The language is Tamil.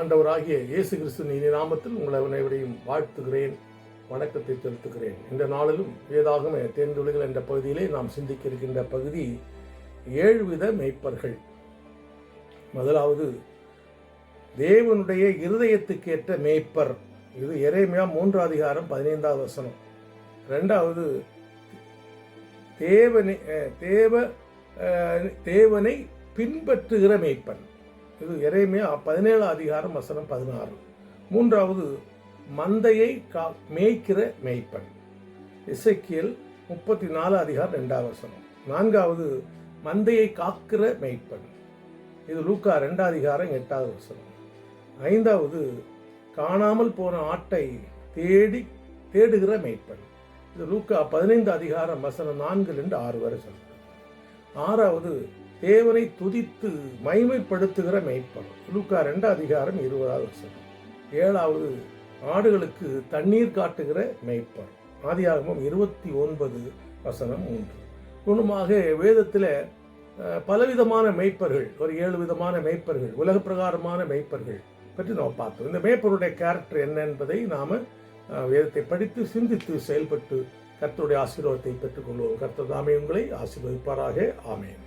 ஆண்டவராகிய இயேசு கிறிஸ்துவின் இனி நாமத்தில் உங்களை அனைவரையும் வாழ்த்துகிறேன், வணக்கத்தை செலுத்துகிறேன். இந்த நாளிலும் வேதாகம தேர்ந்துளிகள் என்ற பகுதியிலே நாம் சிந்திக்க இருக்கின்ற பகுதி 7 வித மேய்ப்பர்கள். முதலாவது தேவனுடைய இருதயத்துக்கேற்ற மேய்ப்பர். இது எரேமியா 3 அதிகாரம் 15வது வசனம். இரண்டாவது தேவனை பின்பற்றுகிற மேய்ப்பன். இது எரேமியா 17 அதிகாரம் வசனம் 16. மூன்றாவது மந்தையை மேய்க்கிற மேய்ப்பன். எசேக்கியேல் 34 அதிகாரம் 2வது வசனம். நான்காவது மந்தையை காக்கிற மேய்ப்பன். இது லூக்கா 2 அதிகாரம் 8வது வசனம். ஐந்தாவது காணாமல் போன ஆட்டை தேடுகிற மேய்ப்பன். இது லூக்கா 15 அதிகாரம் வசனம் 4-6 வரை சொல்றது. ஆறாவது தேவனை துதித்து மகிமைப்படுத்துகிற மேய்ப்பர். லூக்கா 2 அதிகாரம் 20வது வசனம். ஏழாவது ஆடுகளுக்கு தண்ணீர் காட்டுகிற மேய்ப்பர். ஆதியாகமம் 29 வசனம் 3. குணமாக வேதத்தில் பலவிதமான மேய்ப்பர்கள், ஒரு 7 விதமான மேய்ப்பர்கள், உலக பிரகாரமான மேய்ப்பர்கள் பற்றி நாம் பார்த்தோம். இந்த மேய்ப்பருடைய கேரக்டர் என்ன என்பதை நாம் வேதத்தை படித்து சிந்தித்து செயல்பட்டு கர்த்தருடைய ஆசீர்வாதத்தை பெற்றுக்கொள்வோம். கர்த்தர் தாமே உங்களை ஆசீர்வதிப்பாராக. ஆமென்.